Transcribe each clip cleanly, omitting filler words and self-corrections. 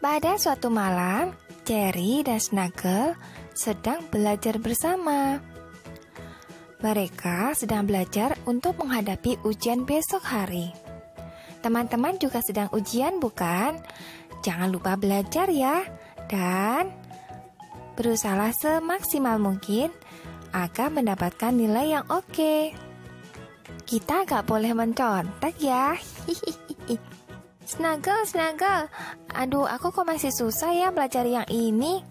Pada suatu malam, Cherry dan Snuggle sedang belajar bersama. Mereka sedang belajar untuk menghadapi ujian besok hari. Teman-teman juga sedang ujian, bukan? Jangan lupa belajar ya, dan berusaha semaksimal mungkin agar mendapatkan nilai yang oke. Kita gak boleh mencontek ya. Snuggle, aduh aku kok masih susah ya belajar yang ini.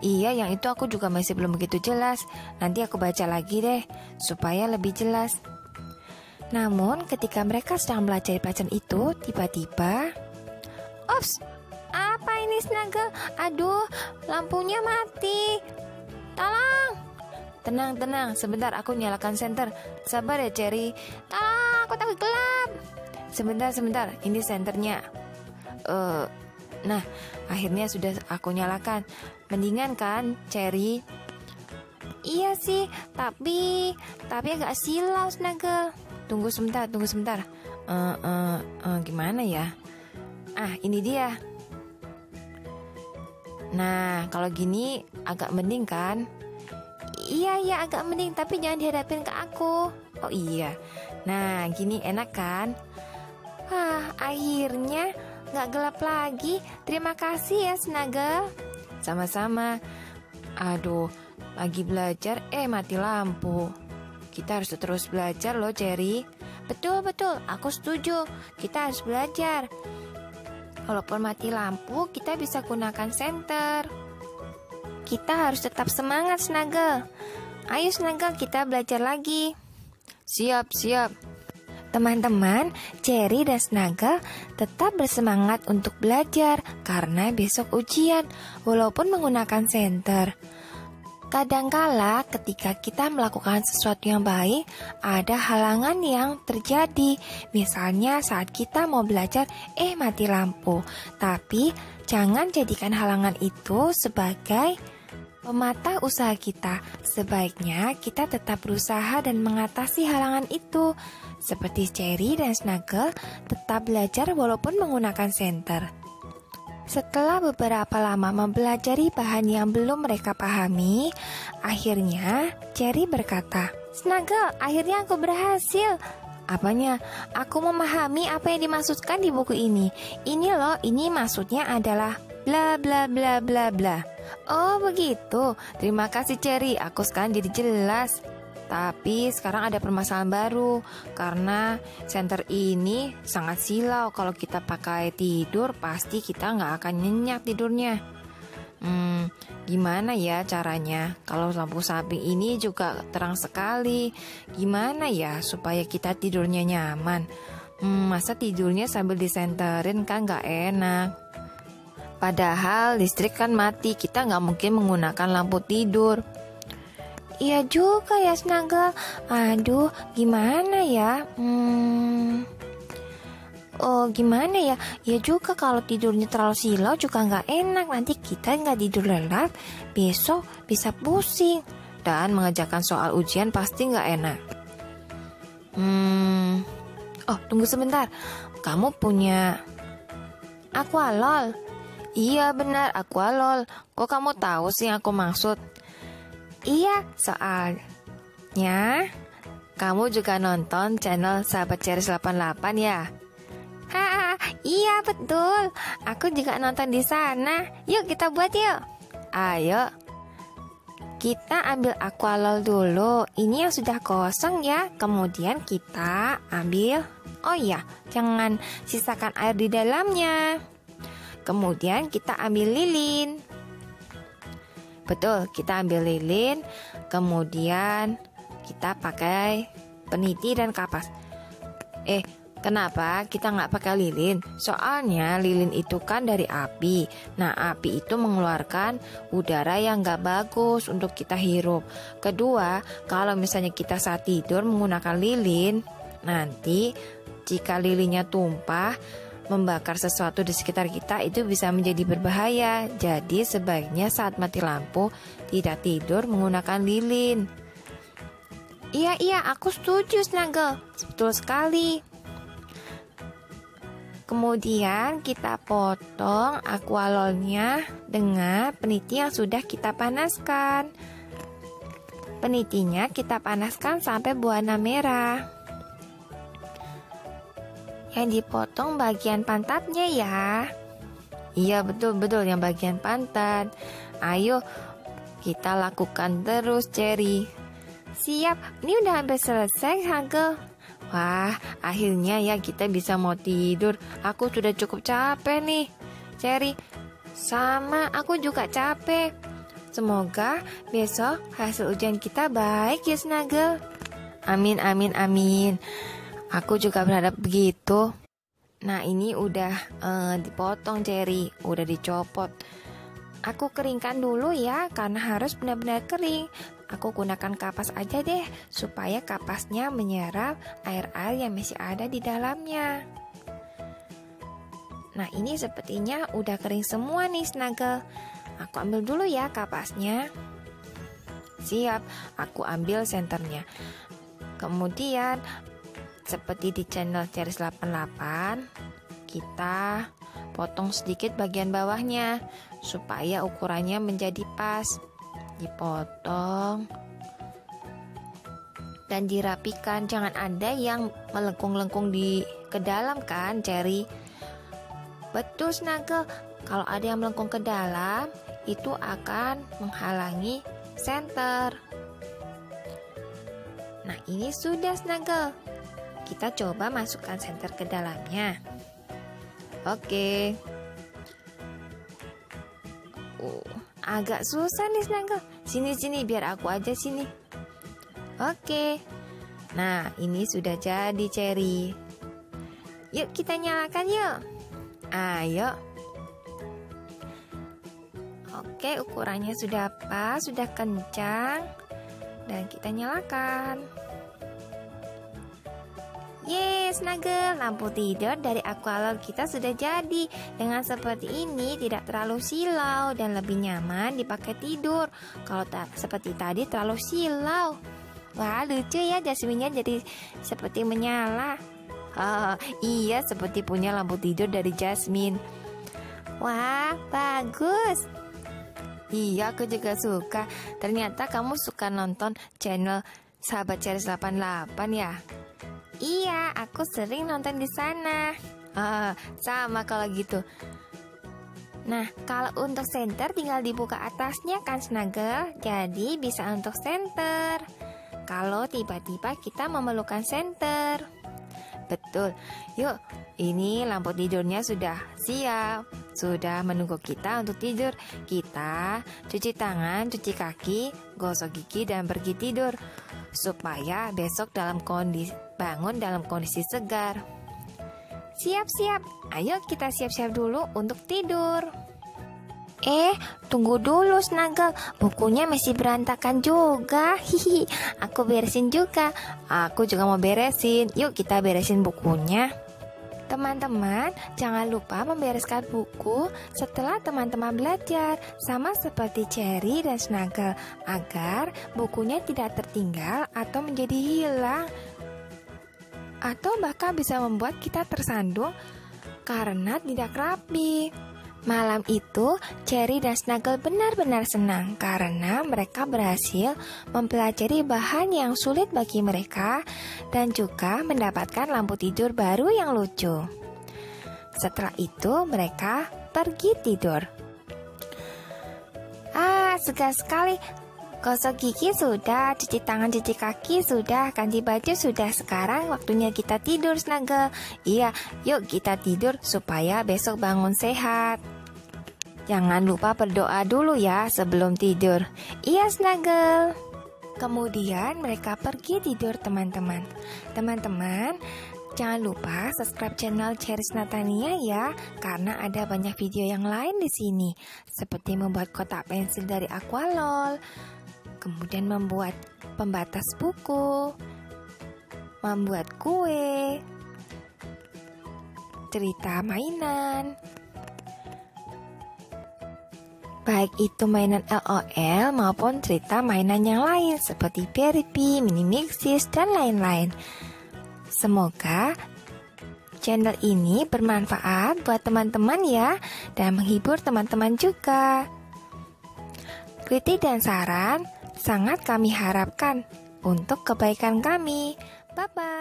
Iya, yang itu aku juga masih belum begitu jelas. Nanti aku baca lagi deh, supaya lebih jelas. Namun ketika mereka sedang belajar pelajaran itu, tiba-tiba, ops, apa ini Snuggle? Aduh, lampunya mati. Tolong. Tenang, sebentar aku nyalakan senter. Sabar ya Cherry. Tolong, aku takut gelap. Sebentar, ini senternya. Nah, akhirnya sudah aku nyalakan. Mendingan kan, Cherry? Iya sih, tapi agak silau, Snuggle. Tunggu sebentar. Gimana ya? Ini dia. Nah, kalau gini agak mending kan? Iya, agak mending, tapi jangan dihadapin ke aku. Oh iya. Nah, gini enak kan? Akhirnya gak gelap lagi. Terima kasih ya Snuggle. Sama-sama. Aduh, lagi belajar mati lampu. Kita harus terus belajar loh Cherry. Betul, aku setuju. Kita harus belajar. Walaupun mati lampu, kita bisa gunakan senter. Kita harus tetap semangat Snuggle. Ayo Snuggle, kita belajar lagi. Siap. Teman-teman, Cherry dan Snuggle tetap bersemangat untuk belajar karena besok ujian, walaupun menggunakan senter. Kadangkala ketika kita melakukan sesuatu yang baik, ada halangan yang terjadi. Misalnya saat kita mau belajar, mati lampu. Tapi jangan jadikan halangan itu sebagai pematah usaha kita. Sebaiknya kita tetap berusaha dan mengatasi halangan itu. Seperti Cherry dan Snuggle tetap belajar walaupun menggunakan senter. Setelah beberapa lama mempelajari bahan yang belum mereka pahami, akhirnya Cherry berkata, Snuggle, akhirnya aku berhasil. Apanya? Aku memahami apa yang dimaksudkan di buku ini. Ini loh, ini maksudnya adalah bla bla bla bla bla. Oh begitu, terima kasih Cherry, aku sekarang jadi jelas. Tapi sekarang ada permasalahan baru, karena senter ini sangat silau. Kalau kita pakai tidur, pasti kita nggak akan nyenyak tidurnya. Gimana ya caranya? Kalau lampu samping ini juga terang sekali, gimana ya supaya kita tidurnya nyaman? Masa tidurnya sambil disenterin kan nggak enak. Padahal listrik kan mati, kita nggak mungkin menggunakan lampu tidur. Iya juga ya Snuggle. Aduh, gimana ya? Gimana ya? Ya juga kalau tidurnya terlalu silau juga nggak enak. Nanti kita nggak tidur lelap, besok bisa pusing. Dan mengerjakan soal ujian pasti nggak enak. Tunggu sebentar. Kamu punya Aqualol? Iya benar, Aqualol. Kok kamu tahu sih yang aku maksud? Iya, soalnya kamu juga nonton channel Sahabat Cherry 88 ya? Iya betul. Aku juga nonton di sana. Yuk kita buat yuk. Ayo. Kita ambil Aqualol dulu. Ini yang sudah kosong ya. Kemudian kita ambil. Oh iya, jangan sisakan air di dalamnya. Kemudian kita ambil lilin. Betul, kita ambil lilin, kemudian kita pakai peniti dan kapas. Kenapa kita nggak pakai lilin? Soalnya lilin itu kan dari api. Nah, api itu mengeluarkan udara yang nggak bagus untuk kita hirup. Kedua, kalau misalnya kita saat tidur menggunakan lilin, nanti jika lilinnya tumpah, membakar sesuatu di sekitar kita itu bisa menjadi berbahaya. Jadi sebaiknya saat mati lampu tidak tidur menggunakan lilin. Iya, aku setuju Snuggle. Betul sekali. Kemudian kita potong aqualolnya dengan peniti yang sudah kita panaskan. Penitinya kita panaskan sampai berwarna merah. Yang dipotong bagian pantatnya ya. Iya betul-betul yang bagian pantat. Ayo kita lakukan terus Cherry. Siap, ini udah hampir selesai Hagel. Wah, akhirnya ya kita bisa mau tidur. Aku sudah cukup capek nih Cherry. Sama, aku juga capek. Semoga besok hasil ujian kita baik ya Snuggle. Amin, amin, amin. Aku juga berharap begitu. Nah ini udah dipotong Cherry, udah dicopot. Aku keringkan dulu ya, karena harus benar-benar kering. Aku gunakan kapas aja deh, supaya kapasnya menyerap air-air yang masih ada di dalamnya. Nah ini sepertinya udah kering semua nih Snuggle. Aku ambil dulu ya kapasnya. Siap, aku ambil senternya. Kemudian seperti di channel Cherry 88, kita potong sedikit bagian bawahnya supaya ukurannya menjadi pas. Dipotong dan dirapikan, jangan ada yang melengkung-lengkung ke dalam kan Cherry. Betul Snuggle, kalau ada yang melengkung ke dalam itu akan menghalangi senter. Nah ini sudah Snuggle. Kita coba masukkan senter ke dalamnya. Oke. Agak susah nih Snuggle. Sini biar aku aja sini. Oke. Nah, ini sudah jadi Cherry. Yuk kita nyalakan yuk. Ayo. Oke, ukurannya sudah pas, sudah kencang. Dan kita nyalakan. Yes, Snuggle, lampu tidur dari aqualol kita sudah jadi. Dengan seperti ini tidak terlalu silau dan lebih nyaman dipakai tidur. Kalau seperti tadi terlalu silau. Wah, lucu ya Jasmine-nya jadi seperti menyala. Oh, iya seperti punya lampu tidur dari Jasmine. Wah, bagus. Iya, aku juga suka. Ternyata kamu suka nonton channel Sahabat Cherry 88 ya? Iya, aku sering nonton di sana. Sama kalau gitu. Nah, kalau untuk senter tinggal dibuka atasnya kan Snuggle. Jadi bisa untuk senter. Kalau tiba-tiba kita memerlukan senter. Betul. Yuk, ini lampu tidurnya sudah siap. Sudah menunggu kita untuk tidur. Kita cuci tangan, cuci kaki, gosok gigi dan pergi tidur. Supaya besok bangun dalam kondisi segar. Siap-siap. Ayo kita siap-siap dulu untuk tidur. Tunggu dulu Snuggle. Bukunya masih berantakan juga. Hihi. Aku beresin juga. Aku juga mau beresin. Yuk kita beresin bukunya. Teman-teman, jangan lupa membereskan buku setelah teman-teman belajar, sama seperti Cherry dan Snuggle, agar bukunya tidak tertinggal atau menjadi hilang, atau bahkan bisa membuat kita tersandung karena tidak rapi. Malam itu, Cherry dan Snuggle benar-benar senang karena mereka berhasil mempelajari bahan yang sulit bagi mereka dan juga mendapatkan lampu tidur baru yang lucu. Setelah itu, mereka pergi tidur. Segar sekali. Gosok gigi sudah, cuci tangan, cuci kaki sudah, ganti baju sudah. Sekarang waktunya kita tidur Snuggle. Iya, yuk kita tidur supaya besok bangun sehat. Jangan lupa berdoa dulu ya sebelum tidur. Iya Snuggle. Kemudian mereka pergi tidur teman-teman. Teman-teman, jangan lupa subscribe channel Cherry Natania ya, karena ada banyak video yang lain di sini, seperti membuat kotak pensil dari aqualol, kemudian membuat pembatas buku, membuat kue, cerita mainan, baik itu mainan LOL maupun cerita mainan yang lain seperti PRP, Mini Mixis, dan lain-lain. Semoga channel ini bermanfaat buat teman-teman ya, dan menghibur teman-teman juga. Kritik dan saran sangat kami harapkan untuk kebaikan kami. Bye-bye.